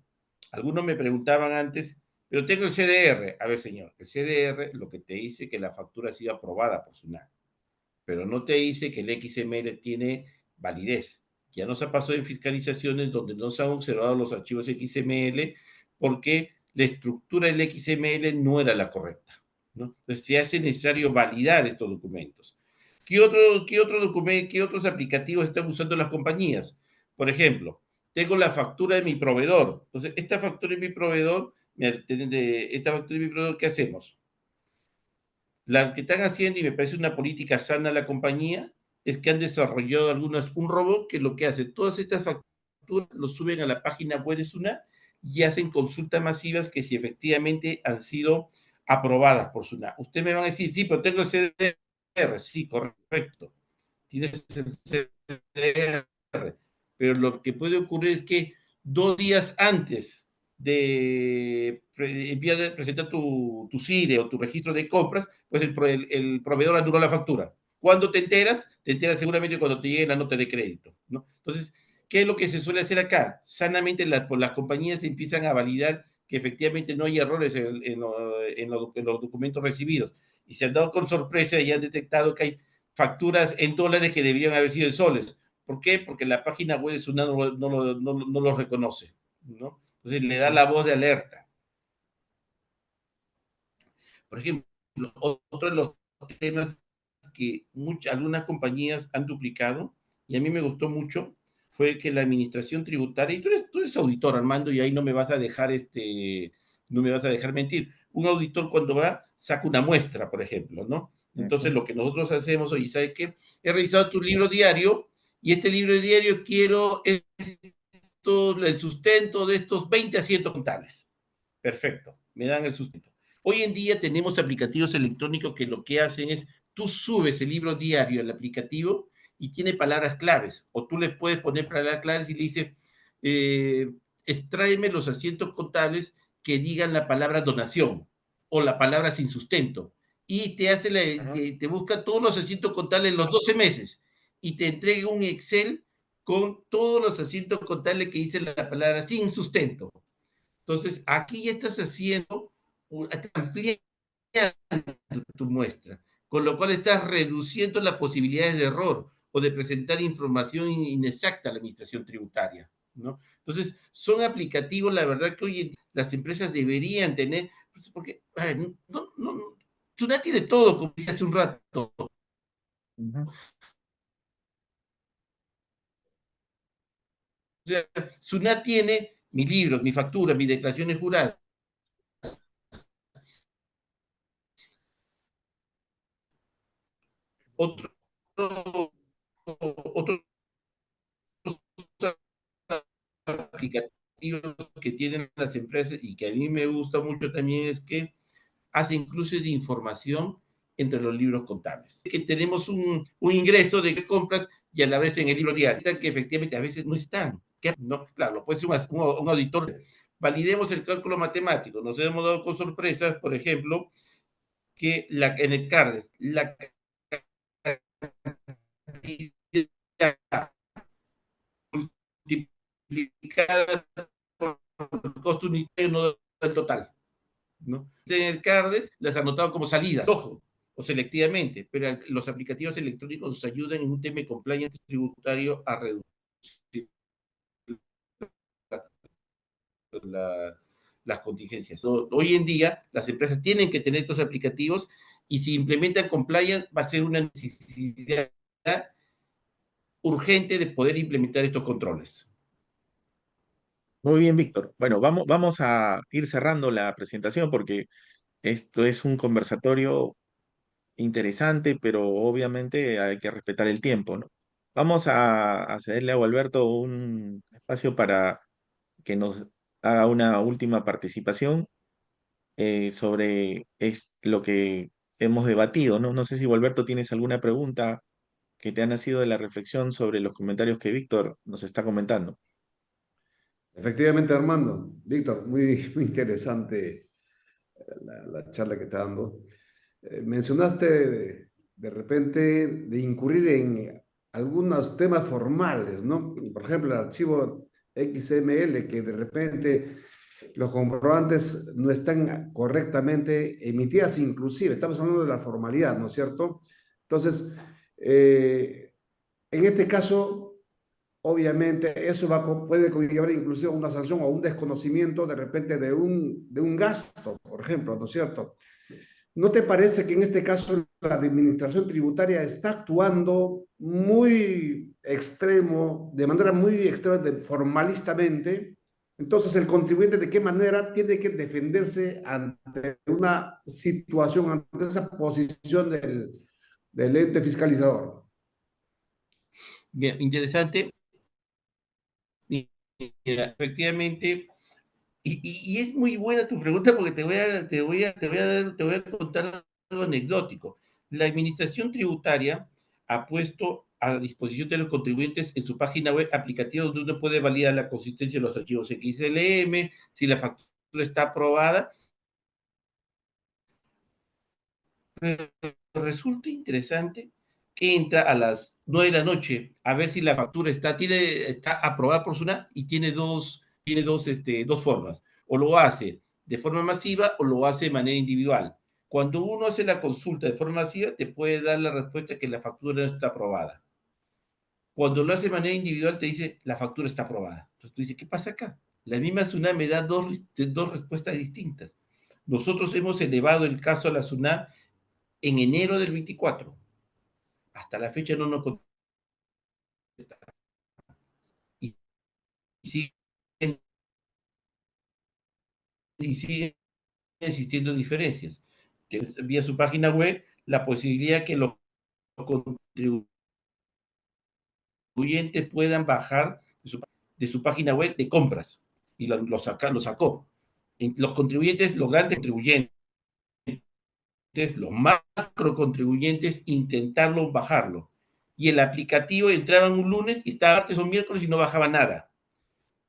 algunos me preguntaban antes, pero tengo el CDR. A ver, señor, el CDR lo que te dice que la factura ha sido aprobada por SUNAT, pero no te dice que el XML tiene validez. Ya nos ha pasado en fiscalizaciones donde no se han observado los archivos XML porque la estructura del XML no era la correcta, ¿no? Entonces se hace necesario validar estos documentos. ¿Qué otros aplicativos están usando las compañías? Por ejemplo, tengo la factura de mi proveedor. Entonces, esta factura de mi proveedor, ¿qué hacemos? La que están haciendo, y me parece una política sana la compañía, es que han desarrollado un robot que lo que hace, todas estas facturas lo suben a la página web de SUNAT y hacen consultas masivas que si efectivamente han sido aprobadas por SUNAT. Ustedes me van a decir, sí, pero tengo el CDR. Sí, correcto. Tienes el CDR. Pero lo que puede ocurrir es que 2 días antes de presentar tu CIRE o tu registro de compras, pues el proveedor anuló la factura. ¿Cuándo te enteras? Te enteras seguramente cuando te llegue la nota de crédito, ¿no? Entonces, ¿qué es lo que se suele hacer acá? Sanamente las compañías empiezan a validar que efectivamente no hay errores en los documentos recibidos. Y se han dado con sorpresa y han detectado que hay facturas en dólares que deberían haber sido en soles. ¿Por qué? Porque la página web de SUNAT no lo reconoce, ¿no? Entonces le da la voz de alerta. Por ejemplo, otro de los temas que algunas compañías han duplicado, y a mí me gustó mucho, fue que la administración tributaria, y tú eres auditor, Armando, y ahí no me vas a dejar no me vas a dejar mentir. Un auditor cuando va, saca una muestra, por ejemplo, ¿no? Entonces lo que nosotros hacemos, oye, ¿sabes qué? He revisado tu libro diario, y este libro diario quiero el sustento de estos 20 asientos contables. Perfecto, me dan el sustento. Hoy en día tenemos aplicativos electrónicos que lo que hacen es, tú subes el libro diario al aplicativo y tiene palabras claves, o tú le puedes poner palabras claves y le dices, extráeme los asientos contables que digan la palabra donación o la palabra sin sustento. Y te busca todos los asientos contables en los 12 meses y te entrega un Excel con todos los asientos contables que dicen la palabra sin sustento. Entonces, aquí ya estás haciendo, ampliando tu muestra, con lo cual estás reduciendo las posibilidades de error o de presentar información inexacta a la administración tributaria, ¿no? Entonces, son aplicativos, la verdad que hoy en día las empresas deberían tener, porque SUNAT tiene todo, como dije hace un rato. O sea, SUNAT tiene mis libros, mis facturas, mis declaraciones juradas. Otro, otro aplicativos que tienen las empresas y que a mí me gusta mucho también es que hacen cruces de información entre los libros contables. Que tenemos un ingreso de compras y a la vez en el libro diario, que efectivamente a veces no están. No, claro, lo puede ser un auditor. Validemos el cálculo matemático. Nos hemos dado con sorpresas, por ejemplo, que en el CARDES, la multiplicada por el costo unitario del total, ¿no? En el CARDES las han anotado como salidas, ojo, o selectivamente, pero los aplicativos electrónicos nos ayudan en un tema de compliance tributario a reducir las contingencias. Hoy en día las empresas tienen que tener estos aplicativos y si implementan compliance va a ser una necesidad urgente de poder implementar estos controles. Muy bien, Víctor. Bueno, vamos a ir cerrando la presentación porque esto es un conversatorio interesante, pero obviamente hay que respetar el tiempo, ¿no? Vamos a cederle a Gualberto un espacio para que nos haga una última participación sobre lo que hemos debatido, ¿no? No sé si Gualberto tienes alguna pregunta que te ha nacido de la reflexión sobre los comentarios que Víctor nos está comentando. Efectivamente, Armando. Víctor, muy, muy interesante la charla que está dando. Mencionaste de repente de incurrir en algunos temas formales, ¿no? Por ejemplo, el archivo XML, que de repente los comprobantes no están correctamente emitidas, inclusive, estamos hablando de la formalidad, ¿no es cierto? Entonces, en este caso, obviamente, eso puede conllevar inclusive una sanción o un desconocimiento de repente de un gasto, por ejemplo, ¿no es cierto? ¿No te parece que en este caso la administración tributaria está actuando muy extremo, de manera muy extrema, formalistamente, Entonces, el contribuyente, ¿de qué manera tiene que defenderse ante una situación, ante esa posición del ente fiscalizador? Bien, interesante. Mira, efectivamente, y es muy buena tu pregunta porque te voy a contar algo anecdótico. La administración tributaria ha puesto a disposición de los contribuyentes en su página web aplicativos donde uno puede validar la consistencia de los archivos XLM, si la factura está aprobada. Pero resulta interesante que entra a las 9 de la noche a ver si la factura está aprobada por SUNAT y tiene dos formas. O lo hace de forma masiva o lo hace de manera individual. Cuando uno hace la consulta de forma masiva, te puede dar la respuesta que la factura no está aprobada. Cuando lo hace de manera individual, te dice la factura está aprobada. Entonces tú dices, ¿qué pasa acá? La misma SUNAT me da dos respuestas distintas. Nosotros hemos elevado el caso a la SUNAT en enero del 24. Hasta la fecha no nos contesta. Y siguen, y siguen existiendo diferencias. Vía su página web, la posibilidad que los contribuyentes puedan bajar de su página web de compras. Y lo sacó. Los contribuyentes, los grandes contribuyentes, los macro contribuyentes, intentarlo bajarlo. Y el aplicativo entraban un lunes y estaba martes o miércoles y no bajaba nada.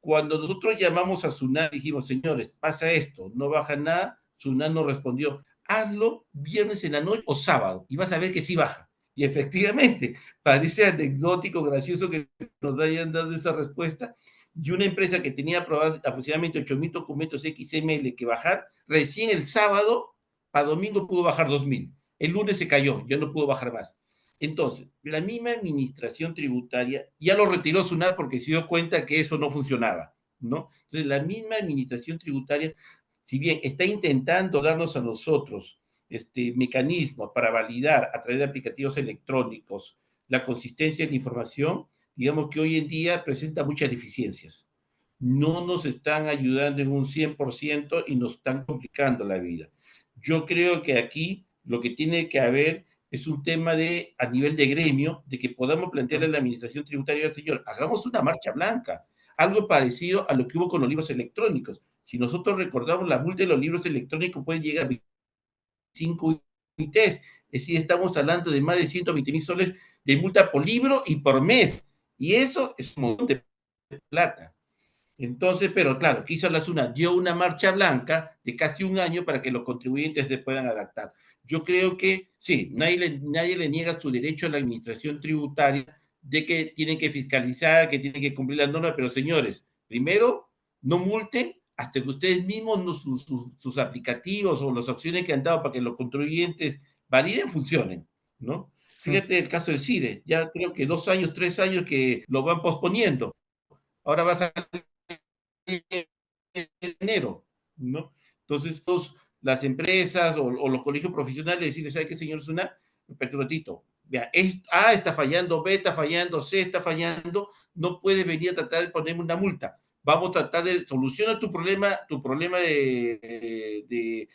Cuando nosotros llamamos a SUNAT, dijimos, señores, pasa esto, no baja nada, SUNAT nos respondió, hazlo viernes en la noche o sábado y vas a ver que sí baja. Y efectivamente, parece anecdótico, gracioso que nos hayan dado esa respuesta. Y una empresa que tenía aprobados aproximadamente 8.000 documentos XML que bajar, recién el sábado, para domingo pudo bajar 2.000. El lunes se cayó, ya no pudo bajar más. Entonces, la misma administración tributaria ya lo retiró SUNAT porque se dio cuenta que eso no funcionaba, ¿no? Entonces, la misma administración tributaria, si bien está intentando darnos a nosotros mecanismos para validar a través de aplicativos electrónicos la consistencia de la información, digamos que hoy en día presenta muchas deficiencias. No nos están ayudando en un 100% y nos están complicando la vida. Yo creo que aquí lo que tiene que haber es un tema a nivel de gremio, de que podamos plantearle a la administración tributaria al señor, hagamos una marcha blanca, algo parecido a lo que hubo con los libros electrónicos. Si nosotros recordamos, la multa de los libros electrónicos puede llegar a 25 UITs, es decir, estamos hablando de más de 120.000 soles de multa por libro y por mes, y eso es un montón de plata. Entonces, pero claro, quiso la SUNA, dio una marcha blanca de casi un año para que los contribuyentes se puedan adaptar. Yo creo que sí, nadie le niega su derecho a la administración tributaria de que tienen que fiscalizar, que tienen que cumplir las normas, pero señores, primero, no multen hasta que ustedes mismos sus aplicativos o las opciones que han dado para que los contribuyentes validen funcionen, ¿no? Fíjate el caso del CIRE, ya creo que 2 años, 3 años que lo van posponiendo. Ahora va a salir enero, ¿no? Entonces, las empresas o los colegios profesionales decirles, ¿sabe qué, señor Zuna? Espérate un ratito. Vea, A está fallando, B está fallando, C está fallando, no puedes venir a tratar de ponerme una multa. Vamos a tratar de solucionar tu problema de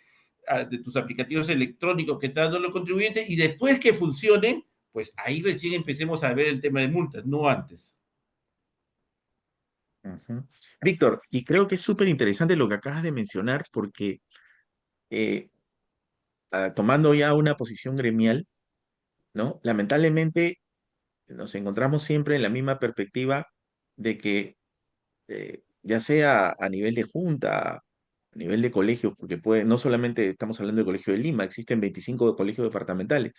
tus aplicativos electrónicos que están dando los contribuyentes y después que funcionen, pues ahí recién empecemos a ver el tema de multas, no antes. Ujú. Víctor, y creo que es súper interesante lo que acabas de mencionar porque eh, tomando ya una posición gremial, ¿no? Lamentablemente nos encontramos siempre en la misma perspectiva de que ya sea a nivel de junta, a nivel de colegio, porque no solamente estamos hablando del Colegio de Lima, existen 25 colegios departamentales,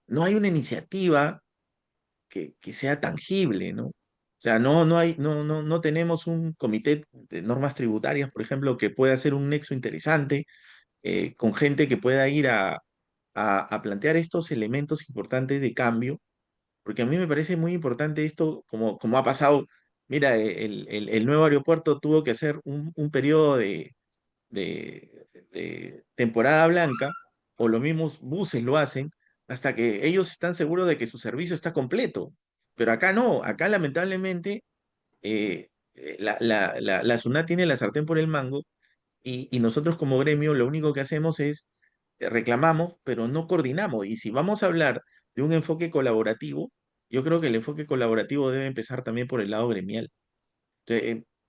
no hay una iniciativa que sea tangible, ¿no? O sea, no tenemos un comité de normas tributarias, por ejemplo, que pueda hacer un nexo interesante con gente que pueda ir a plantear estos elementos importantes de cambio, porque a mí me parece muy importante esto, como ha pasado, mira, el nuevo aeropuerto tuvo que hacer un periodo de temporada blanca, o los mismos buses lo hacen, hasta que ellos están seguros de que su servicio está completo. Pero acá no, acá lamentablemente la SUNAT tiene la sartén por el mango y nosotros como gremio lo único que hacemos es reclamamos, pero no coordinamos. Y si vamos a hablar de un enfoque colaborativo, yo creo que el enfoque colaborativo debe empezar también por el lado gremial.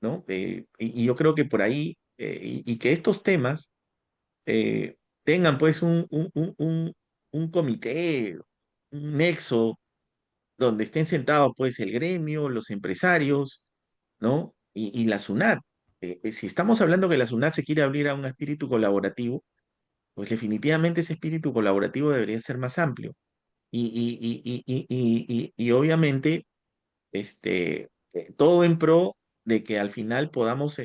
¿No? Y yo creo que por ahí, y que estos temas tengan pues un comité, un nexo donde estén sentados pues el gremio, los empresarios, ¿no? Y la SUNAT. Si estamos hablando que la SUNAT se quiere abrir a un espíritu colaborativo, pues definitivamente ese espíritu colaborativo debería ser más amplio. Y obviamente, todo en pro de que al final podamos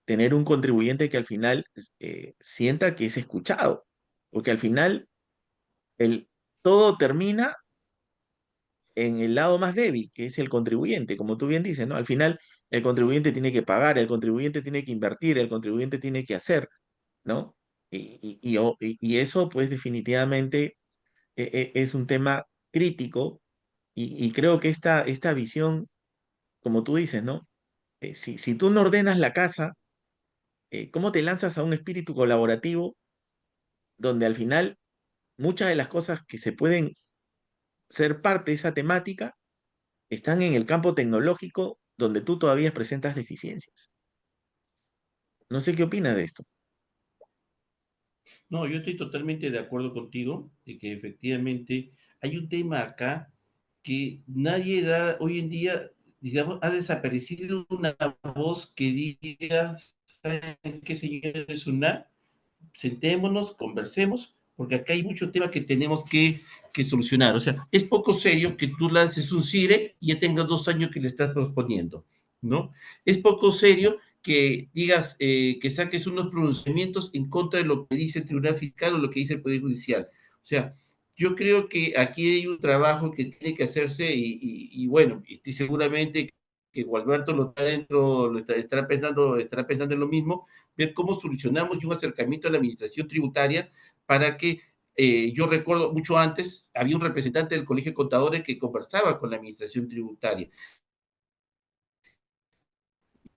tener un contribuyente que al final sienta que es escuchado, porque al final el, todo termina en el lado más débil, que es el contribuyente, como tú bien dices, ¿no? Al final el contribuyente tiene que pagar, el contribuyente tiene que invertir, el contribuyente tiene que hacer, ¿no? Y eso pues definitivamente es un tema crítico y creo que esta visión, como tú dices, ¿no? Si tú no ordenas la casa, ¿cómo te lanzas a un espíritu colaborativo donde al final muchas de las cosas que se pueden ser parte de esa temática están en el campo tecnológico donde tú todavía presentas deficiencias? No sé qué opinas de esto. No, yo estoy totalmente de acuerdo contigo de que efectivamente hay un tema acá que nadie da hoy en día, digamos, ha desaparecido una voz que diga, ¿saben qué, señores UNA? Sentémonos, conversemos, porque acá hay muchos temas que tenemos que solucionar. O sea, es poco serio que tú lances un CIRE y ya tengas 2 años que le estás proponiendo, ¿no? Es poco serio que digas, que saques unos pronunciamientos en contra de lo que dice el Tribunal Fiscal o lo que dice el Poder Judicial. O sea, yo creo que aquí hay un trabajo que tiene que hacerse y bueno, estoy seguramente que Gualberto lo está dentro, estará pensando en lo mismo, ver cómo solucionamos y un acercamiento a la administración tributaria para que yo recuerdo mucho antes, había un representante del Colegio de Contadores que conversaba con la administración tributaria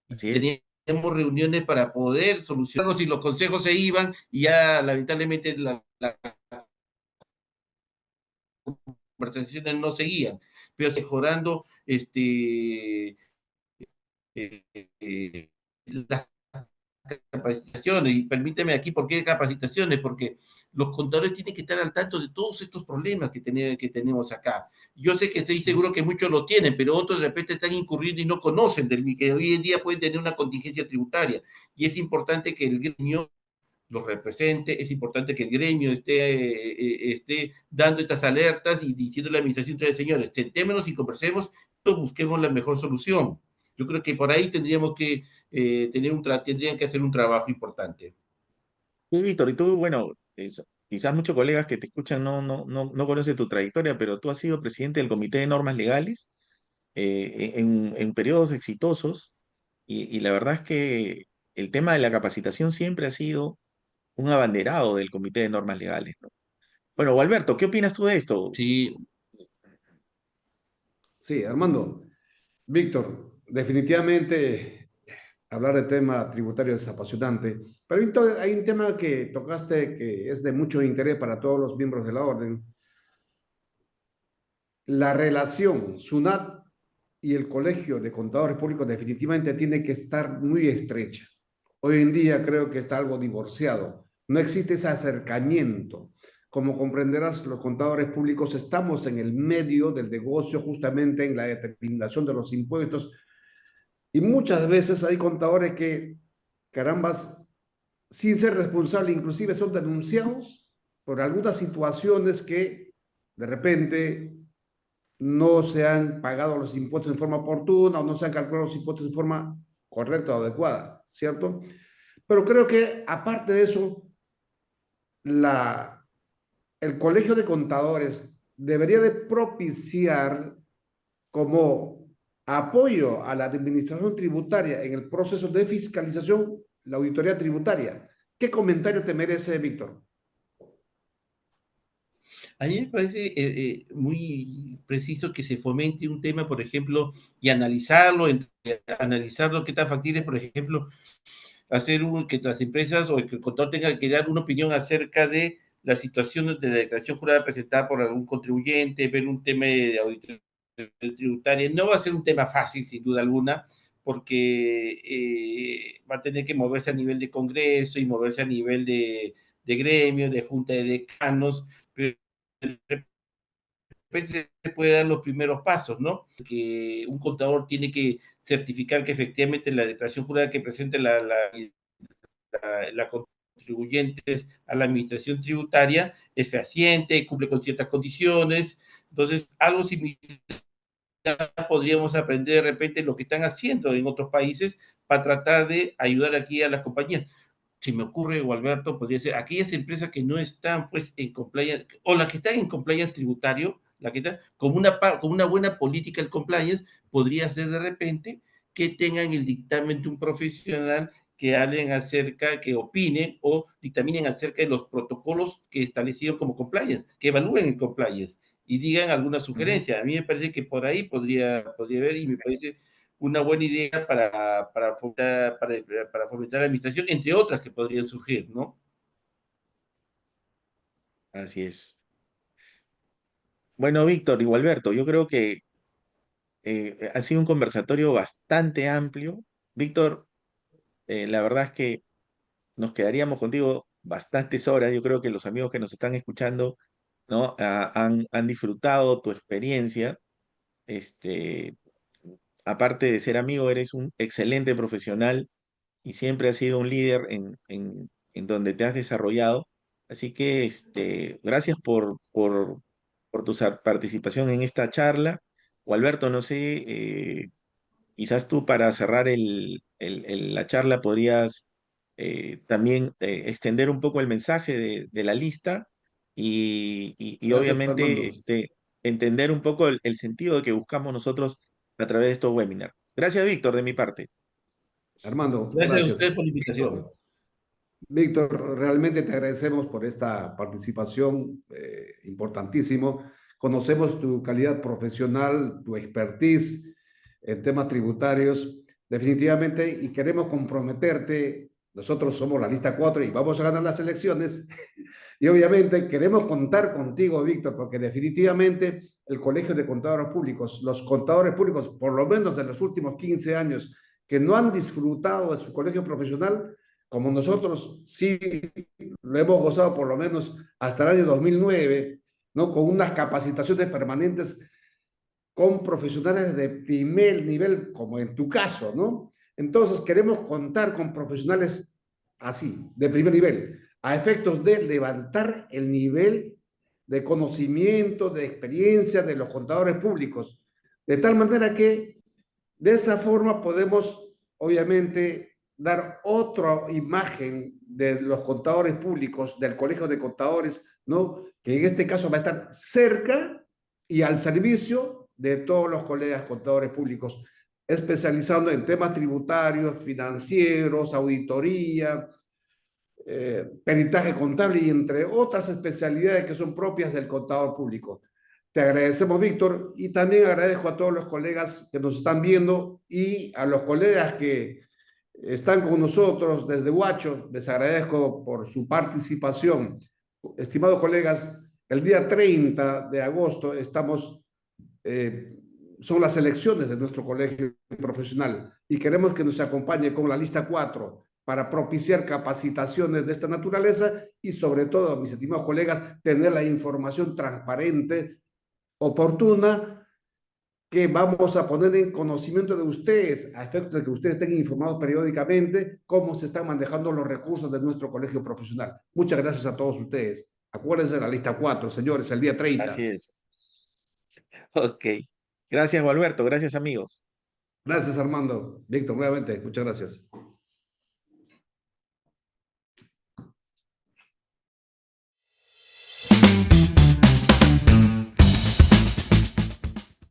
y Así es. teníamos reuniones para poder solucionarlos y los consejos se iban y ya lamentablemente las conversaciones no seguían, pero mejorando eh, las capacitaciones, y permíteme aquí, ¿por qué capacitaciones? Porque los contadores tienen que estar al tanto de todos estos problemas que tenemos acá. Yo sé que estoy seguro que muchos lo tienen, pero otros de repente están incurriendo y no conocen que hoy en día pueden tener una contingencia tributaria. Y es importante que el gremio los represente, es importante que el gremio esté dando estas alertas y diciendo a la administración, señores, sentémonos y conversemos, busquemos la mejor solución. Yo creo que por ahí tendríamos que tendrían que hacer un trabajo importante. Sí, Víctor, y tú, bueno, quizás muchos colegas que te escuchan no conocen tu trayectoria, pero tú has sido presidente del Comité de Normas Legales en periodos exitosos y la verdad es que el tema de la capacitación siempre ha sido un abanderado del Comité de Normas Legales, ¿no? Bueno, Alberto, ¿qué opinas tú de esto? Sí, Sí, Armando. Víctor, definitivamente hablar de tema tributario es apasionante, pero hay un tema que tocaste que es de mucho interés para todos los miembros de la orden. La relación SUNAT y el Colegio de Contadores Públicos definitivamente tiene que estar muy estrecha. Hoy en día creo que está algo divorciado. No existe ese acercamiento. Como comprenderás, los contadores públicos estamos en el medio del negocio, justamente en la determinación de los impuestos, y muchas veces hay contadores que, carambas, sin ser responsables, inclusive son denunciados por algunas situaciones que de repente no se han pagado los impuestos en forma oportuna o no se han calculado los impuestos en forma correcta o adecuada, ¿cierto? Pero creo que aparte de eso, la, el Colegio de Contadores debería de propiciar como apoyo a la administración tributaria en el proceso de fiscalización, la auditoría tributaria. ¿Qué comentario te merece, Víctor? A mí me parece muy preciso que se fomente un tema, por ejemplo, y analizarlo, qué tan factible es, por ejemplo, que las empresas o el que el contador tenga que dar una opinión acerca de las situaciones de la declaración jurada presentada por algún contribuyente, ver un tema de auditoría tributaria. No va a ser un tema fácil, sin duda alguna, porque va a tener que moverse a nivel de Congreso y moverse a nivel de gremio, de junta de decanos, pero repente se puede dar los primeros pasos, ¿no? Que un contador tiene que certificar que efectivamente la declaración jurada que presente la contribuyentes a la administración tributaria es fehaciente, cumple con ciertas condiciones. Entonces, algo similar podríamos aprender de repente lo que están haciendo en otros países para tratar de ayudar aquí a las compañías. Se me ocurre, Gualberto, podría ser aquellas empresas que no están pues en compliance, o las que están en compliance tributario, la que están, como una buena política del compliance, podría ser de repente que tengan el dictamen de un profesional que hablen acerca, que opinen o dictaminen acerca de los protocolos que establecieron como compliance, que evalúen el compliance y digan alguna sugerencia. A mí me parece que por ahí podría haber y me parece una buena idea para fomentar la administración, entre otras que podrían surgir, ¿no? Así es. Bueno, Víctor y Gualberto, yo creo que ha sido un conversatorio bastante amplio. Víctor, la verdad es que nos quedaríamos contigo bastantes horas. Yo creo que los amigos que nos están escuchando, ¿no? Han disfrutado tu experiencia. Este, aparte de ser amigo, eres un excelente profesional y siempre has sido un líder en donde te has desarrollado. Así que gracias por tu participación en esta charla. O Alberto, no sé, quizás tú para cerrar la charla podrías también extender un poco el mensaje de la lista y Gracias, obviamente Armando. entender un poco el sentido que buscamos nosotros a través de estos webinars. Gracias, Víctor, de mi parte. Armando, Gracias a gracias. ustedes por la invitación. Víctor, realmente te agradecemos por esta participación, importantísimo. Conocemos tu calidad profesional, tu expertise en temas tributarios, definitivamente, y queremos comprometerte. Nosotros somos la lista 4 y vamos a ganar las elecciones. Y obviamente queremos contar contigo, Víctor, porque definitivamente el Colegio de Contadores Públicos, los contadores públicos, por lo menos de los últimos 15 años, que no han disfrutado de su colegio profesional, como nosotros sí lo hemos gozado por lo menos hasta el año 2009, ¿no? Con unas capacitaciones permanentes con profesionales de primer nivel, como en tu caso, ¿no? Entonces queremos contar con profesionales así, de primer nivel, a efectos de levantar el nivel de conocimiento, de experiencia de los contadores públicos, de tal manera que de esa forma podemos, obviamente, dar otra imagen de los contadores públicos, del Colegio de Contadores, ¿no? Que en este caso va a estar cerca y al servicio de todos los colegas contadores públicos, especializando en temas tributarios, financieros, auditoría, peritaje contable y entre otras especialidades que son propias del contador público. Te agradecemos, Víctor, y también agradezco a todos los colegas que nos están viendo y a los colegas que están con nosotros desde Huacho. Les agradezco por su participación. Estimados colegas, el día 30 de agosto eh, son las elecciones de nuestro colegio profesional y queremos que nos acompañe con la lista 4 para propiciar capacitaciones de esta naturaleza y sobre todo, mis estimados colegas, tener la información transparente, oportuna, que vamos a poner en conocimiento de ustedes, a efecto de que ustedes estén informados periódicamente cómo se están manejando los recursos de nuestro colegio profesional. Muchas gracias a todos ustedes. Acuérdense de la lista 4, señores, el día Así 30. es. Ok. Gracias, Gualberto. Gracias, amigos. Gracias, Armando. Víctor, nuevamente, muchas gracias.